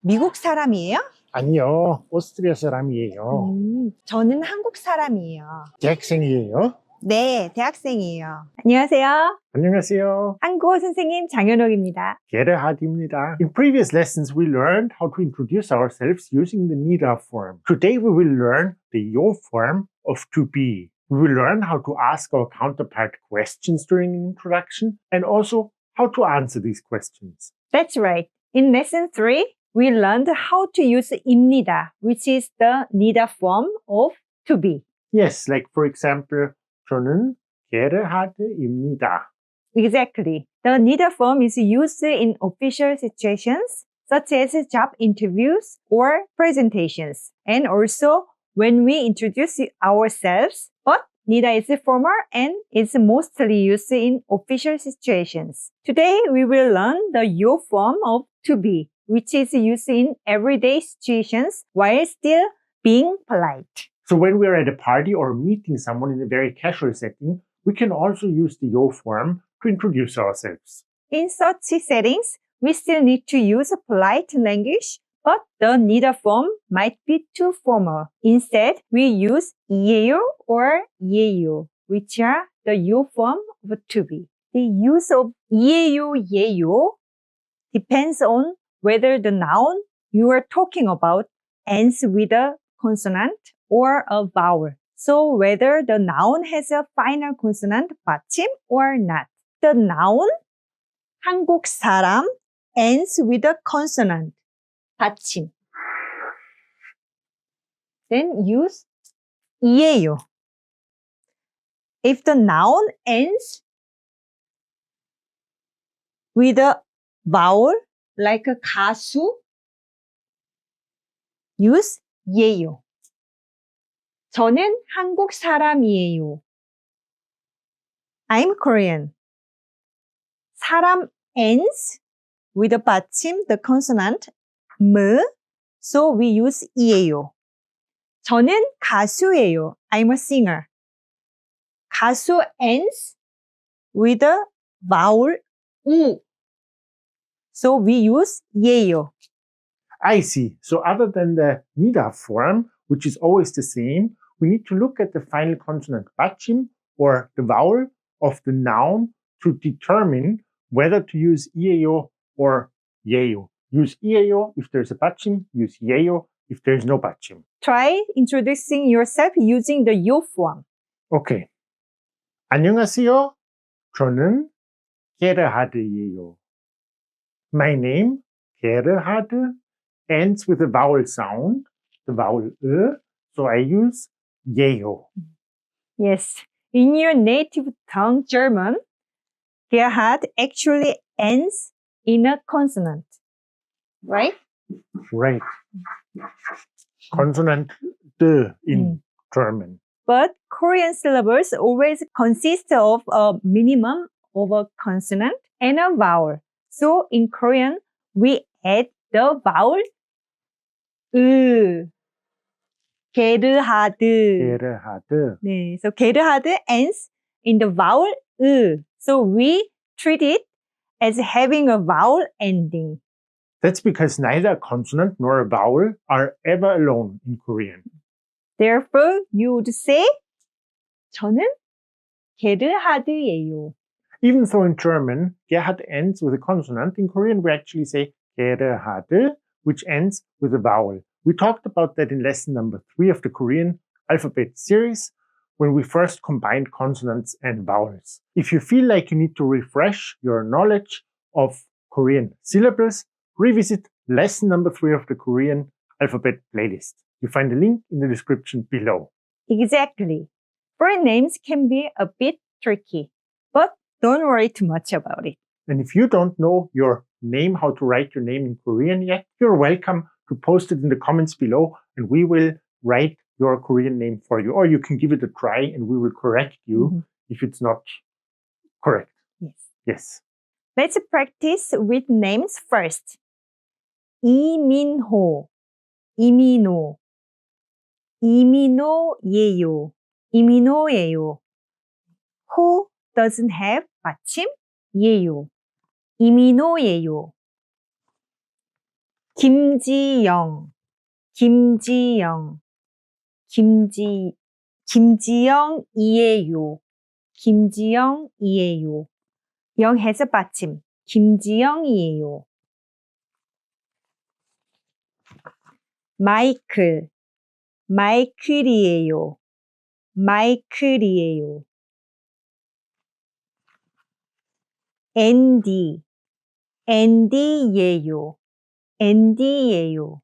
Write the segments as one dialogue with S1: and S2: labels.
S1: 미국 사람이에요?
S2: 아니요, 오스트리아 사람이에요.
S1: 저는 한국 사람이에요.
S2: 대학생이에요.
S1: 네, 대학생이에요. 안녕하세요.
S2: 안녕하세요.
S1: 한국어 선생님 장현옥입니다.
S2: 게르하드입니다. In previous lessons, we learned how to introduce ourselves using the nida form. Today, we will learn the yo form of to be. We will learn how to ask our counterpart questions during an introduction and also how to answer these questions.
S1: That's right. In lesson 3, we learned how to use 입니다, which is the nida form of to be.
S2: Yes, like for example, 저는 게르하드입니다.
S1: Exactly. The nida form is used in official situations such as job interviews or presentations, and also when we introduce ourselves. But nida is formal and is mostly used in official situations. Today we will learn the yo form of to be, which is used in everyday situations while still being polite.
S2: So when we're at a party or meeting someone in a very casual setting, we can also use the yo form to introduce ourselves.
S1: In such settings, we still need to use a polite language, but the nida form might be too formal. Instead, we use 이에요 or 예요, which are the yo form of to be. The use of 이에요, 예요 depends on whether the noun you are talking about ends with a consonant or a vowel. So whether the noun has a final consonant 받침 or not. The noun 한국 사람 ends with a consonant 받침. Then use 이에요. If the noun ends with a vowel like a 가수, use 예요. 저는 한국 사람이에요. I'm Korean. 사람 ends with a 받침, the consonant 무, so we use 이에요. 저는 가수예요. I'm a singer. 가수 ends with a vowel 우, so we use 예요.
S2: I see. So other than the nida form, which is always the same, we need to look at the final consonant 받침 or the vowel of the noun to determine whether to use 이에요 or 예요. Use 이에요 if there's a 받침, use 예요 if there's no 받침.
S1: Try introducing yourself using the yo form.
S2: Okay. 안녕하세요. 저는 게르하드예요. My name, 게르하드, ends with a vowel sound, the vowel so I use 예요.
S1: Yes. In your native tongue, German, Gerhard actually ends in a consonant. Right?
S2: Right. Consonant D in German.
S1: But Korean syllables always consist of a minimum of a consonant and a vowel. So in Korean, we add the vowel 게르하드.
S2: 게르하드.
S1: 네, so 게르하드 ends in the vowel So we treat it as having a vowel ending.
S2: That's because neither a consonant nor a vowel are ever alone in Korean.
S1: Therefore, you would say 저는 게르하드예요.
S2: Even though in German, Gerhard ends with a consonant, in Korean we actually say 게르하드, which ends with a vowel. We talked about that in lesson number 3 of the Korean alphabet series, when we first combined consonants and vowels. If you feel like you need to refresh your knowledge of Korean syllables, revisit lesson number 3 of the Korean alphabet playlist. You find the link in the description below.
S1: Exactly. Foreign names can be a bit tricky, but don't worry too much about it.
S2: And if you don't know your name, how to write your name in Korean yet, you're welcome to post it in the comments below and we will write your Korean name for you. Or you can give it a try and we will correct you if it's not correct.
S1: Yes.
S2: Yes.
S1: Let's practice with names first. 이민호, 이민호, 이민호예요, 이민호예요. Who doesn't have 받침? 예요. 이민호예요. 김지영, 김지영, 김지영이에요. 김지영이에요. 영 해서 받침. 김지영이에요. 마이클, 마이클이에요. 마이클이에요. 앤디, 앤디예요. 앤디예요.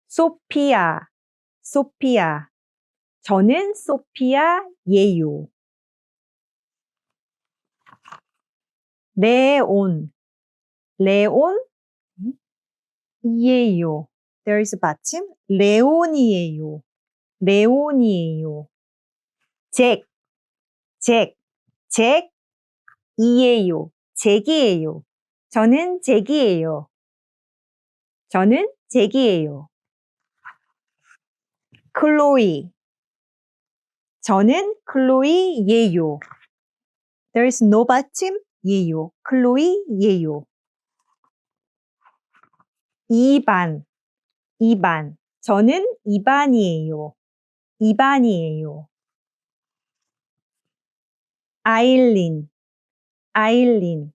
S1: 소피아, 소피아. 저는 소피아예요. 레온, 레온, 이에요. There is 받침. 레온이에요. 레온이에요. 잭, 잭, 잭이에요. 잭이에요. 저는 잭이에요. 저는 잭이에요. 클로이, 저는 클로이예요. There is no 받침. 예요. 클로이예요. 이반, 이반. 저는 이반이에요. 이반이에요. 아일린, 아일린.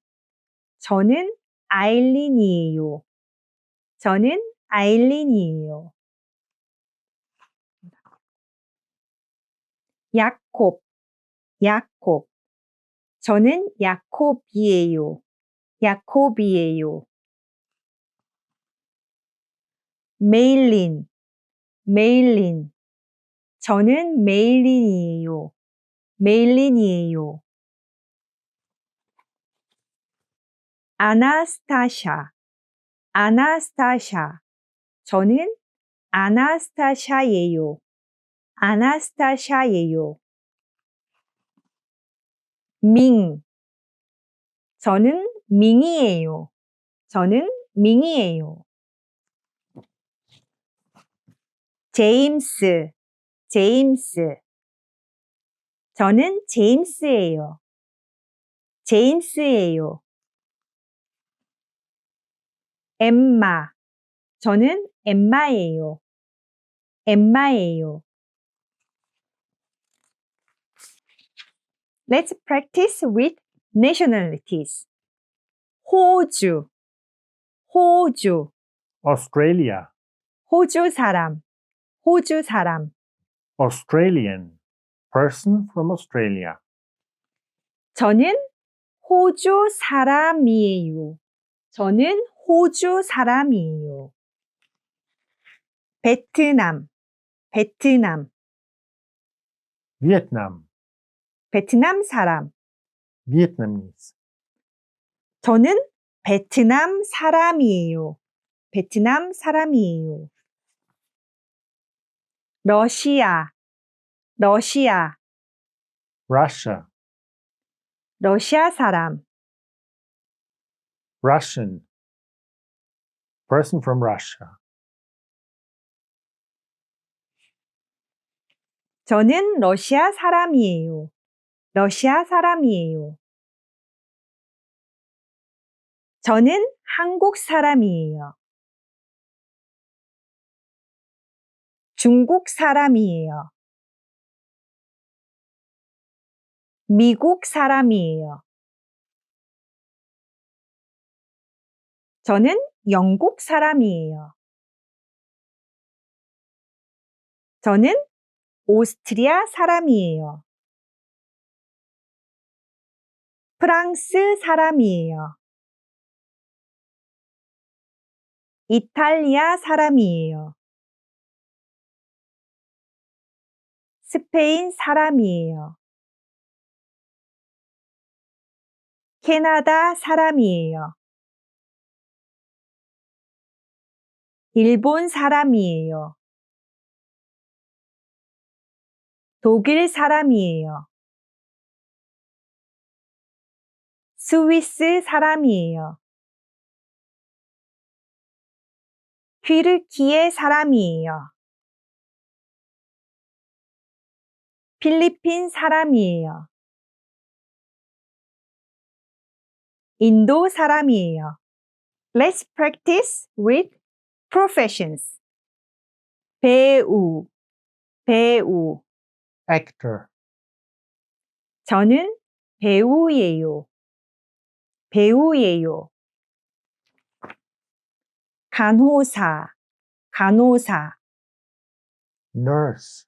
S1: 저는 아일린이에요. 저는 아일린이에요. 야콥, 야콥. 저는 야콥이에요. 야콥이에요. 메일린, 메일린. 저는 메일린이에요. 메일린이에요. 아나스타샤, 아나스타샤. 저는 아나스타샤예요. 아나스타샤예요. 밍, 저는 밍이에요. 저는 밍이에요. 제임스, 제임스. 저는 제임스예요. 제임스예요. 엠마, 저는 엠마예요. 엠마예요. Let's practice with nationalities. 호주, 호주,
S2: Australia,
S1: 호주 사람, 호주 사람.
S2: Australian, person from Australia.
S1: 저는 호주 사람이에요. 저는 호주 사람이에요. 베트남, 베트남,
S2: Vietnam,
S1: 베트남 사람.
S2: Vietnamese.
S1: 저는 베트남 사람이에요. 베트남 사람이에요. 러시아, 러시아,
S2: Russia,
S1: 러시아 사람.
S2: Russian, person from Russia.
S1: 저는 러시아 사람이에요. 러시아 사람이에요. 저는 한국 사람이에요. 중국 사람이에요. 미국 사람이에요. 저는 영국 사람이에요. 저는 오스트리아 사람이에요. 프랑스 사람이에요. 이탈리아 사람이에요. 스페인 사람이에요. 캐나다 사람이에요. 일본 사람이에요. 독일 사람이에요. 스위스 사람이에요. 튀르키예 사람이에요. 필리핀 사람이에요. 인도 사람이에요. Let's practice with professions. 배우, 배우.
S2: Actor.
S1: 저는 배우예요. 배우예요. 간호사, 간호사.
S2: Nurse.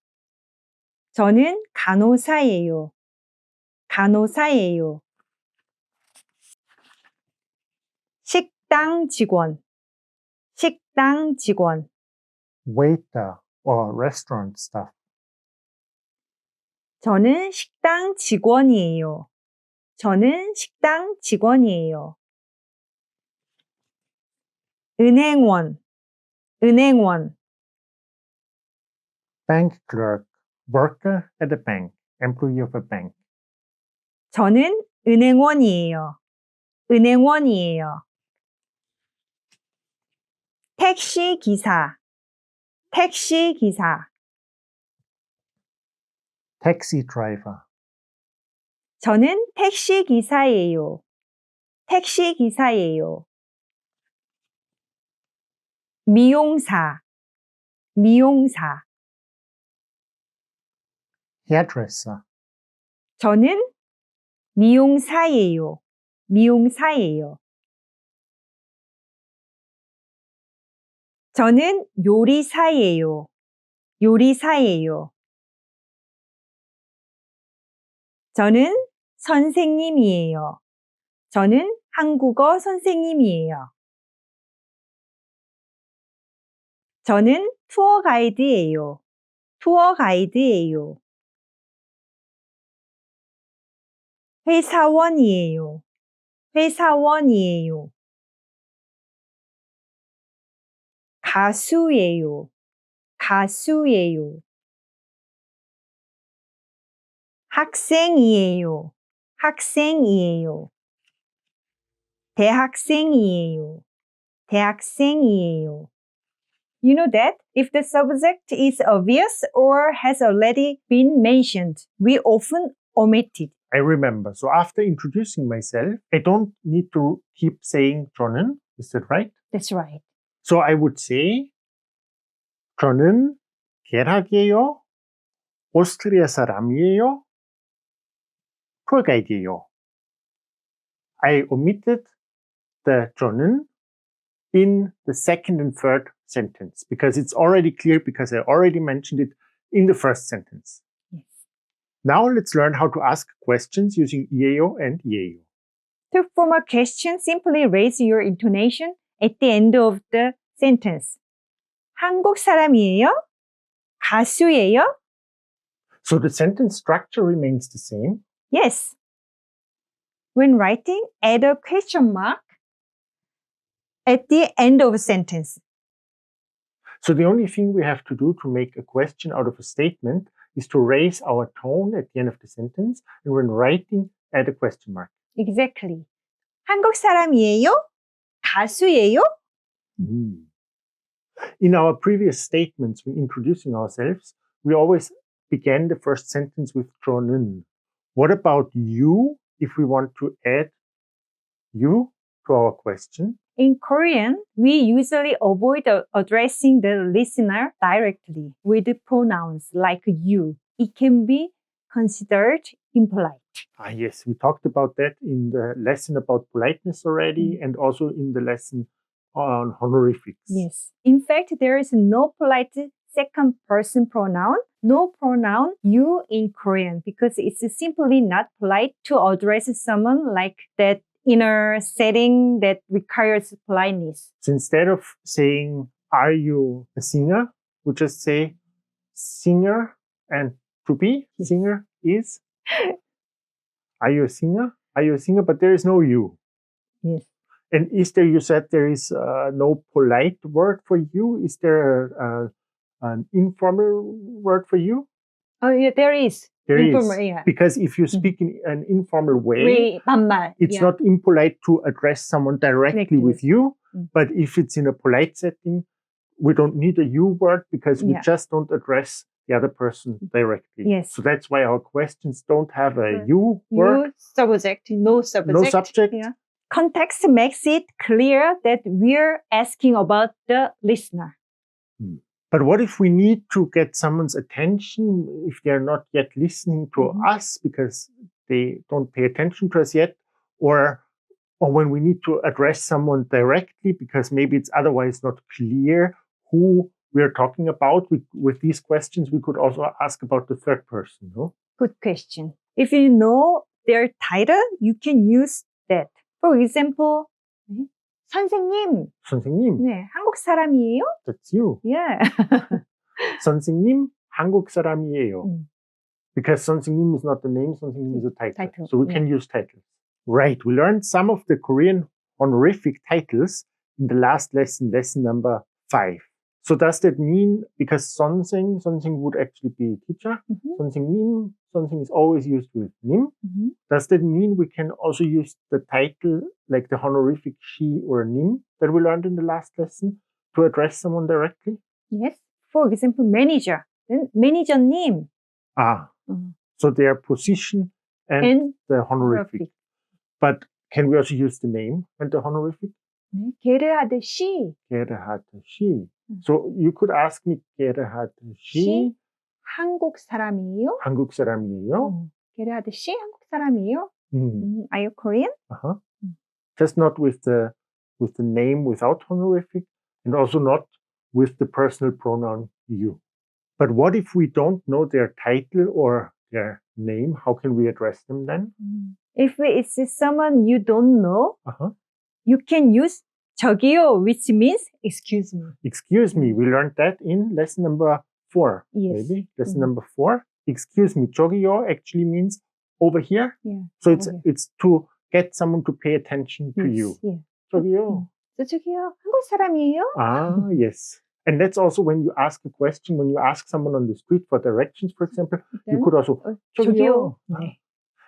S1: 저는 간호사예요. 간호사예요. 식당 직원, 식당 직원.
S2: Waiter or restaurant staff.
S1: 저는 식당 직원이에요. 저는 식당 직원이에요. 은행원, 은행원.
S2: Bank clerk. Worker at a bank. Employee of a bank.
S1: 저는 은행원이에요. 은행원이에요. 택시 기사, 택시 기사.
S2: Taxi driver.
S1: 저는 택시 기사예요. 택시 기사예요. 미용사, 미용사.
S2: Hairdresser.
S1: 저는 미용사예요. 미용사예요. 저는 요리사예요. 요리사예요. 저는 선생님이에요. 저는 한국어 선생님이에요. 저는 투어 가이드예요. 투어 가이드예요. 회사원이에요. 회사원이에요. 가수예요. 가수예요. 학생이에요. 학생이에요. 대학생이에요. 대학생이에요. You know that if the subject is obvious or has already been mentioned, we often omit it.
S2: I remember. So after introducing myself, I don't need to keep saying 저는. Is that right?
S1: That's right.
S2: So I would say 저는 계락이에요. 오스트리아 사람이에요. 투어 가이드예요. I omitted the 저는 in the second and third sentence because it's already clear because I already mentioned it in the first sentence.
S1: Yes.
S2: Now let's learn how to ask questions using 이에요 and 이에요.
S1: To form a question, simply raise your intonation at the end of the sentence. 한국 사람이에요? 가수예요?
S2: So the sentence structure remains the same.
S1: Yes. When writing, add a question mark at the end of a sentence.
S2: So the only thing we have to do to make a question out of a statement is to raise our tone at the end of the sentence, and when writing, add a question mark.
S1: Exactly. 한국 사람이에요? 가수예요?
S2: In our previous statements when introducing ourselves, we always began the first sentence with 저는. What about you if we want to add you to our question?
S1: In Korean, we usually avoid addressing the listener directly with pronouns like you. It can be considered impolite.
S2: Yes, we talked about that in the lesson about politeness already and also in the lesson on honorifics.
S1: Yes. In fact, there is no polite second person pronoun, no pronoun you in Korean because it's simply not polite to address someone like that in a setting that requires politeness.
S2: So instead of saying, are you a singer? We just say singer and to be singer is. Are you a singer? Are you a singer? But there is no you.
S1: Yes.
S2: And is there, you said there is no polite word for you? Is there an informal word for you?
S1: Oh, yeah, there is.
S2: There
S1: informal,
S2: is.
S1: Yeah.
S2: Because if you speak in an informal way,
S1: 반말.
S2: it's not impolite to address someone directly with you. But if it's in a polite setting, we don't need a you word because we just don't address the other person directly.
S1: Yes.
S2: So that's why our questions don't have a you word.
S1: You subject, no subject.
S2: No subject.
S1: Yeah. Context makes it clear that we're asking about the listener.
S2: But what if we need to get someone's attention if they're not yet listening to us because they don't pay attention to us yet, or when we need to address someone directly because maybe it's otherwise not clear who we're talking about? With these questions, we could also ask about the third person, no?
S1: Good question. If you know their title, you can use that. For example, 선생님.
S2: 선생님.
S1: 네, 한국 사람이에요?
S2: That's you.
S1: Yeah.
S2: 선생님, 한국 사람이에요. Because 선생님 is not the name, 선생님 is a title. So we can use titles. Right. We learned some of the Korean honorific titles in the last lesson, lesson number 5. So does that mean, because 선생 would actually be teacher, 선생님 is always used with 님. Does that mean we can also use the title, like the honorific she or 님 that we learned in the last lesson to address someone directly?
S1: Yes. For example, manager. Then 매니저님.
S2: So their position and the honorific. But can we also use the name and the honorific?
S1: 게르하드 씨.
S2: 게르하드 씨. So you could ask me, 게르하드 씨.
S1: 한국 사람이에요?
S2: 한국 사람이에요?
S1: 게르하드 씨 한국 사람이에요? Are you Korean?
S2: Just not with the name without honorific, and also not with the personal pronoun you. But what if we don't know their title or their name? How can we address them then?
S1: If it's someone you don't know, you can use 저기요, which means excuse me.
S2: Excuse me. We learned that in lesson number 4.
S1: Yes.
S2: Maybe lesson number 4. Excuse me. 저기요 actually means over here.
S1: Yeah.
S2: So it's to get someone to pay attention to you.
S1: Yeah.
S2: 저기요.
S1: 저기요, 한국 사람이에요?
S2: Yes. And that's also when you ask a question, when you ask someone on the street for directions, for example, you could also
S1: 저기요.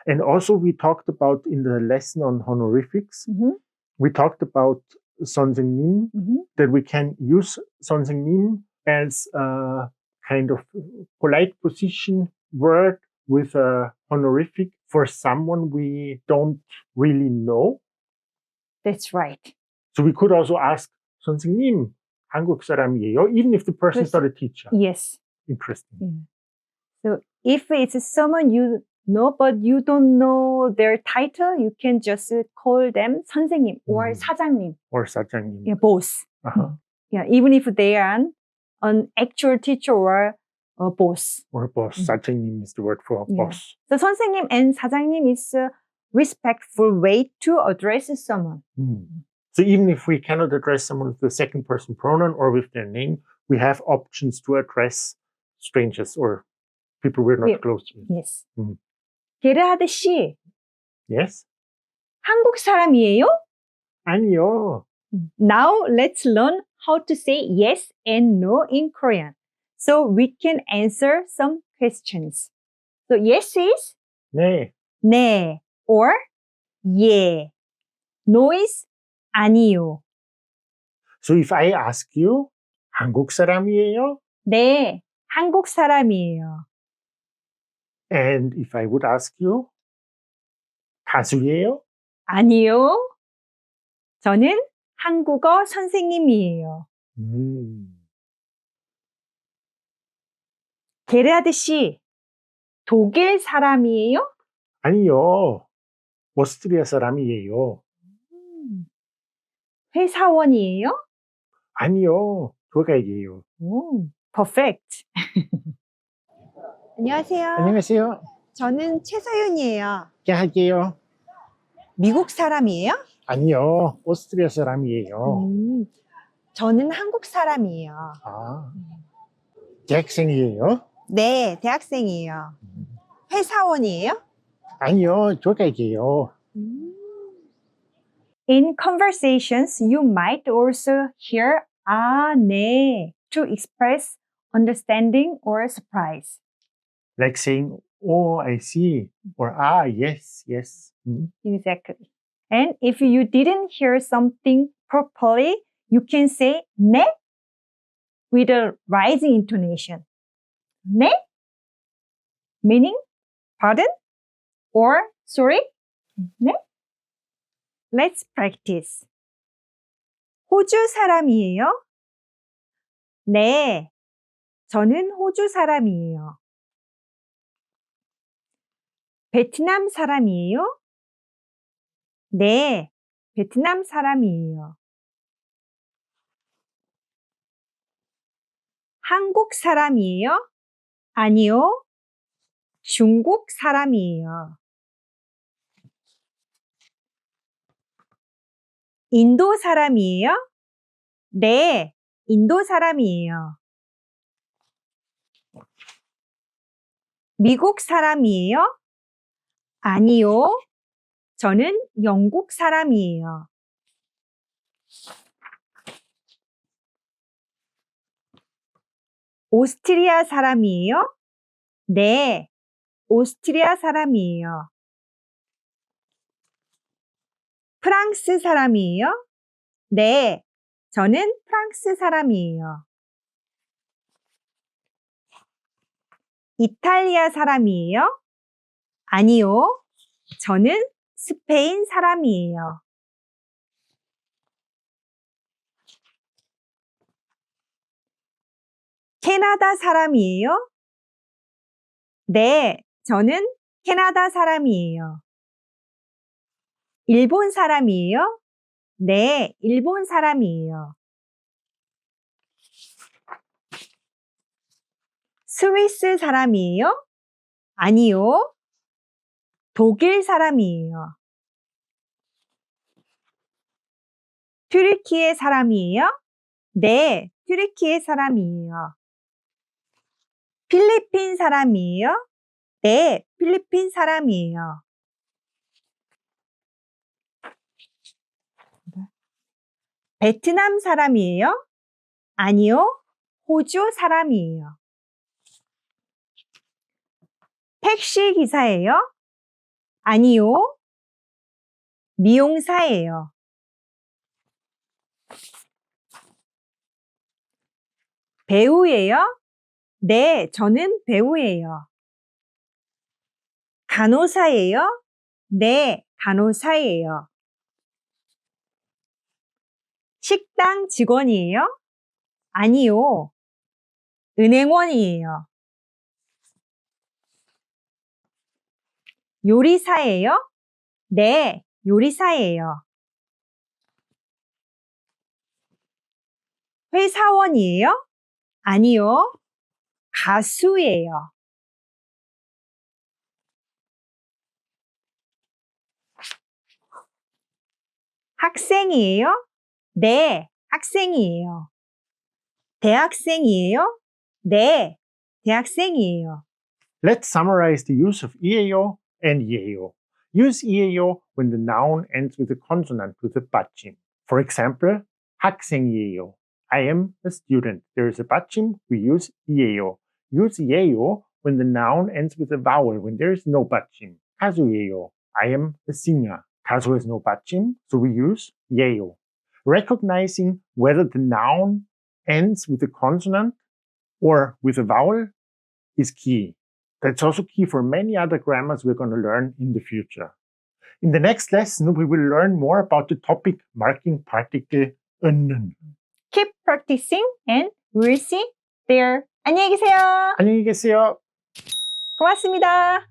S2: And also we talked about in the lesson on honorifics, we talked about 선생님, that we can use 선생님 as a kind of polite position word with a honorific for someone we don't really know.
S1: That's right.
S2: So we could also ask 선생님, 한국 사람이에요, even if the person is not a teacher.
S1: Yes.
S2: Interesting.
S1: So if it's someone you know, but you don't know their title, you can just call them 선생님 or 사장님.
S2: Or 사장님.
S1: Yeah, boss. Yeah, even if they are an actual teacher or a boss.
S2: Or boss. 사장님 is the word for boss.
S1: So 선생님 and 사장님 is a respectful way to address someone.
S2: So even if we cannot address someone with the second person pronoun or with their name, we have options to address strangers or people we're not close to.
S1: Yes. 게르하드 씨.
S2: Yes?
S1: 한국 사람이에요?
S2: 아니요.
S1: Now let's learn how to say yes and no in Korean. So we can answer some questions. So yes is
S2: 네.
S1: 네 or 예. No is 아니요.
S2: So if I ask you, 한국 사람이에요?
S1: 네, 한국 사람이에요.
S2: And if I would ask you, 가수예요?
S1: 아니요. 저는 한국어 선생님이에요. 게르하드 씨, 독일 사람이에요?
S2: 아니요. 오스트리아 사람이에요.
S1: 회사원이에요?
S2: 아니요. 조각이에요.
S1: Perfect. 안녕하세요.
S2: 안녕하세요.
S3: 저는 최서윤이에요.
S2: 할게요.
S3: 미국 사람이에요?
S2: 아니요. 오스트리아 사람이에요.
S3: 저는 한국 사람이에요.
S2: 대학생이에요?
S3: 네, 대학생이에요. 회사원이에요?
S2: 아니요. 조각이에요.
S1: In conversations, you might also hear 네 to express understanding or surprise.
S2: Like saying, oh, I see. Or, yes, yes.
S1: Exactly. And if you didn't hear something properly, you can say 네 with a rising intonation. 네? Meaning, pardon? Or, sorry? 네? Let's practice. 호주 사람이에요? 네, 저는 호주 사람이에요. 베트남 사람이에요? 네, 베트남 사람이에요. 한국 사람이에요? 아니요, 중국 사람이에요. 인도 사람이에요? 네, 인도 사람이에요. 미국 사람이에요? 아니요, 저는 영국 사람이에요. 오스트리아 사람이에요? 네, 오스트리아 사람이에요. 프랑스 사람이에요? 네, 저는 프랑스 사람이에요. 이탈리아 사람이에요? 아니요, 저는 스페인 사람이에요. 캐나다 사람이에요? 네, 저는 캐나다 사람이에요. 일본 사람이에요? 네, 일본 사람이에요. 스위스 사람이에요? 아니요, 독일 사람이에요. 튀르키예 사람이에요? 네, 튀르키예 사람이에요. 필리핀 사람이에요? 네, 필리핀 사람이에요. 베트남 사람이에요? 아니요, 호주 사람이에요. 택시 기사예요? 아니요, 미용사예요. 배우예요? 네, 저는 배우예요. 간호사예요? 네, 간호사예요. 식당 직원이에요? 아니요, 은행원이에요. 요리사예요? 네, 요리사예요. 회사원이에요? 아니요, 가수예요. 학생이에요? 네, 학생이에요. 대학생이에요? 네, 대학생이에요.
S2: Let's summarize the use of EAO and YEAO. Use EAO when the noun ends with a consonant with a 받침. For example, 학생이에요. I am a student. There is a 받침, we use EAO. Use YEAO when the noun ends with a vowel, when there is no 받침. 가수예요. I am a singer. 가수 has no 받침, so we use YEAO. Recognizing whether the noun ends with a consonant or with a vowel is key. That's also key for many other grammars we're going to learn in the future. In the next lesson, we will learn more about the topic marking particle 은.
S1: Keep practicing and we'll see there. 안녕히 계세요.
S2: 안녕히 계세요.
S1: 고맙습니다.